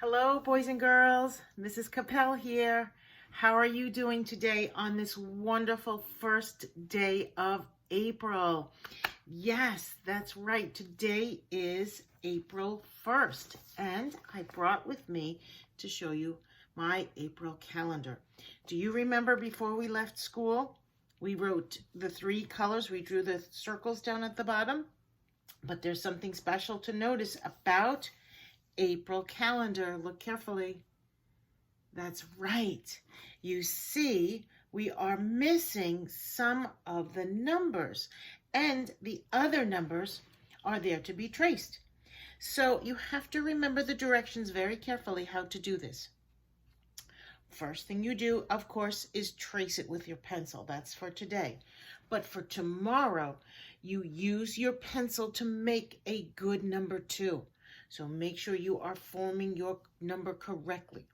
Hello, boys and girls. Mrs. Kappel here. How are you doing today on this wonderful first day of April? Yes, that's right. Today is April 1st, and I brought with me to show you my April calendar. Do you remember before we left school, we wrote the three colors? We drew the circles down at the bottom, but there's something special to notice about April calendar. Look carefully. That's right. You see, we are missing some of the numbers, and the other numbers are there to be traced. So you have to remember the directions very carefully how to do this. First thing you do, of course, is trace it with your pencil. That's for today. But for tomorrow, you use your pencil to make a good number 2. So make sure you are forming your number correctly.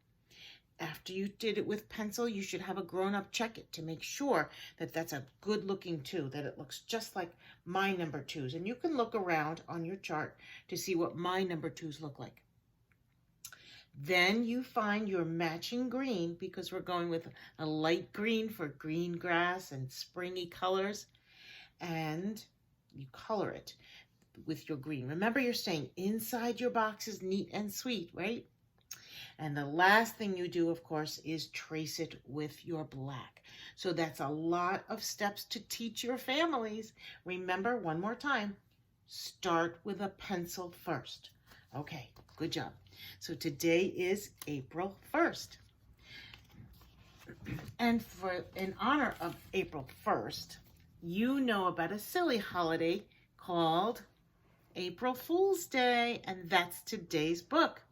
After you did it with pencil, you should have a grown-up check it to make sure that that's a good-looking 2, that it looks just like my number 2s. And you can look around on your chart to see what my number 2s look like. Then you find your matching green, because we're going with a light green for green grass and springy colors, and you color it with your green. Remember, you're staying inside your boxes, neat and sweet, right? And the last thing you do, of course, is trace it with your black. So that's a lot of steps to teach your families. Remember, one more time, start with a pencil first. Okay, good job. So today is April 1st. And in honor of April 1st, you know about a silly holiday called April Fool's Day, and that's today's book.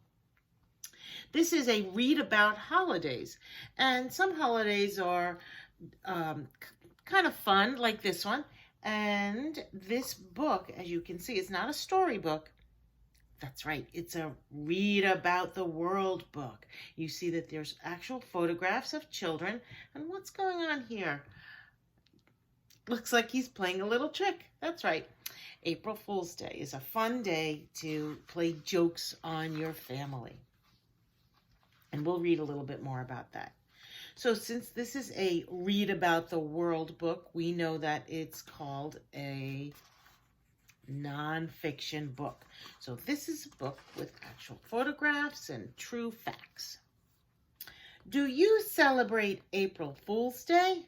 This is a read about holidays, and some holidays are kind of fun, like this one. And this book, as you can see, is not a storybook. That's right, it's a read about the world book. You see that there's actual photographs of children, and what's going on here? Looks like he's playing a little trick. That's right. April Fool's Day is a fun day to play jokes on your family. And we'll read a little bit more about that. So since this is a read about the world book, we know that it's called a nonfiction book. So this is a book with actual photographs and true facts. Do you celebrate April Fool's Day?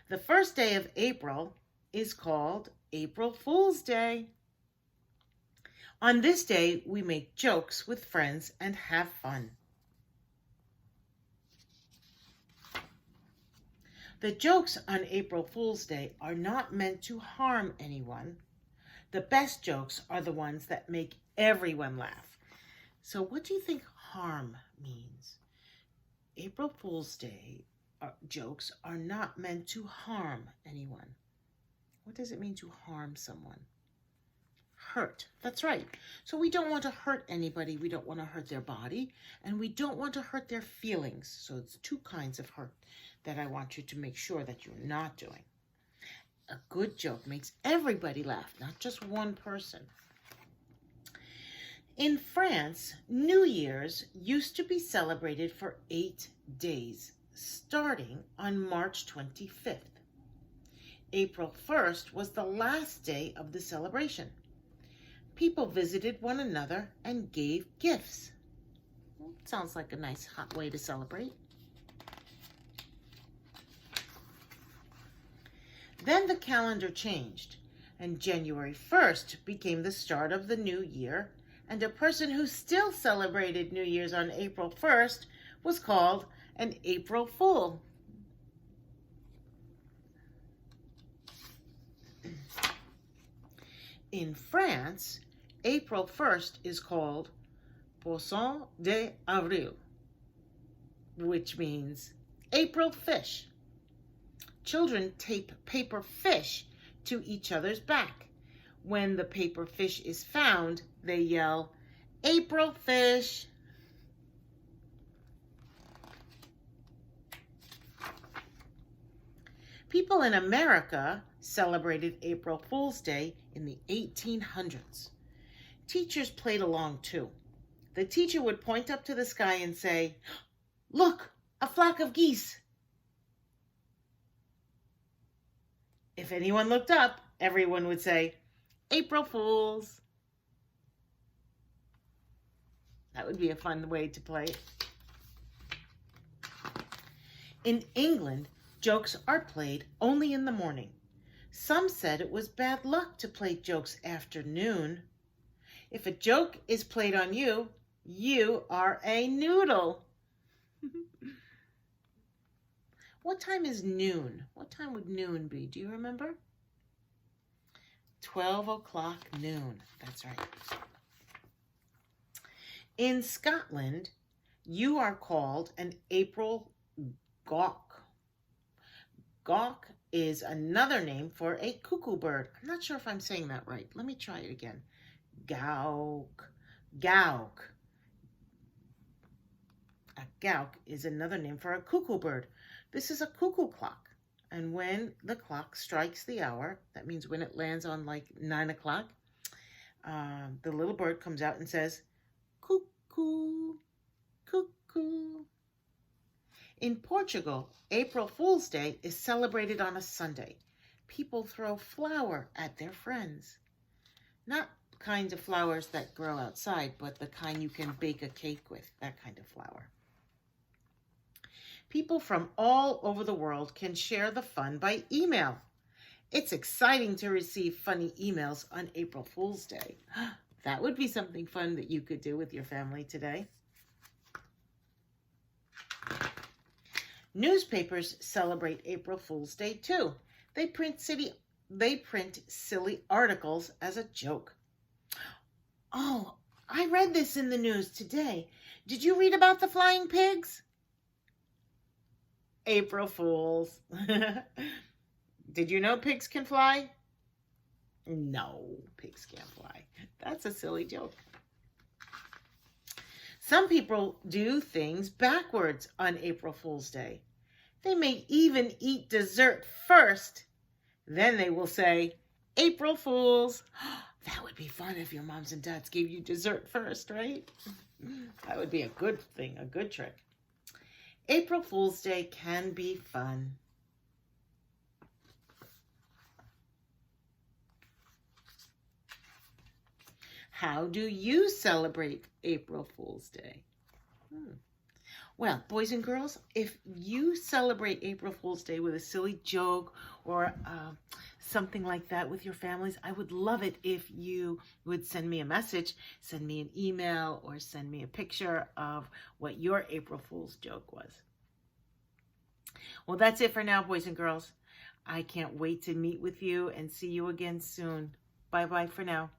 The first day of April is called April Fool's Day. On this day, we make jokes with friends and have fun. The jokes on April Fool's Day are not meant to harm anyone. The best jokes are the ones that make everyone laugh. So what do you think harm means? April Fool's Day jokes are not meant to harm anyone. What does it mean to harm someone? Hurt. That's right. So we don't want to hurt anybody. We don't want to hurt their body, and we don't want to hurt their feelings. So it's two kinds of hurt that I want you to make sure that you're not doing. A good joke makes everybody laugh, not just one person. In France, New Year's used to be celebrated for 8 days, starting on March 25th. April 1st was the last day of the celebration. People visited one another and gave gifts. Well, sounds like a nice hot way to celebrate. Then the calendar changed, and January 1st became the start of the new year, and a person who still celebrated New Year's on April 1st was called an April Fool. In France, April 1st is called Poisson d'Avril, which means April fish. Children tape paper fish to each other's back. When the paper fish is found, they yell, "April fish!" People in America celebrated April Fool's Day in the 1800s. Teachers played along too. The teacher would point up to the sky and say, "Look, a flock of geese." If anyone looked up, everyone would say, "April Fools." That would be a fun way to play it. In England, jokes are played only in the morning. Some said it was bad luck to play jokes after noon. If a joke is played on you, you are a noodle. What time is noon? What time would noon be? Do you remember? 12 o'clock noon. That's right. In Scotland, you are called an April gawk. Gawk is another name for a cuckoo bird. I'm not sure if I'm saying that right. Let me try it again. Gawk. Gawk. A gawk is another name for a cuckoo bird. This is a cuckoo clock. And when the clock strikes the hour, that means when it lands on like 9 o'clock, the little bird comes out and says, "Cuckoo, cuckoo." In Portugal, April Fool's Day is celebrated on a Sunday. People throw flour at their friends. Not kinds of flowers that grow outside, but the kind you can bake a cake with, that kind of flour. People from all over the world can share the fun by email. It's exciting to receive funny emails on April Fool's Day. That would be something fun that you could do with your family today. Newspapers celebrate April Fool's Day too. They print silly articles as a joke. Oh, I read this in the news today. Did you read about the flying pigs? April Fools. Did you know pigs can fly? No, pigs can't fly. That's a silly joke. Some people do things backwards on April Fool's Day. They may even eat dessert first. Then they will say, "April Fools." That would be fun if your moms and dads gave you dessert first, right? That would be a good thing, a good trick. April Fool's Day can be fun. How do you celebrate April Fool's Day? Well, boys and girls, if you celebrate April Fool's Day with a silly joke or something like that with your families, I would love it if you would send me a message, send me an email, or send me a picture of what your April Fool's joke was. Well, that's it for now, boys and girls. I can't wait to meet with you and see you again soon. Bye-bye for now.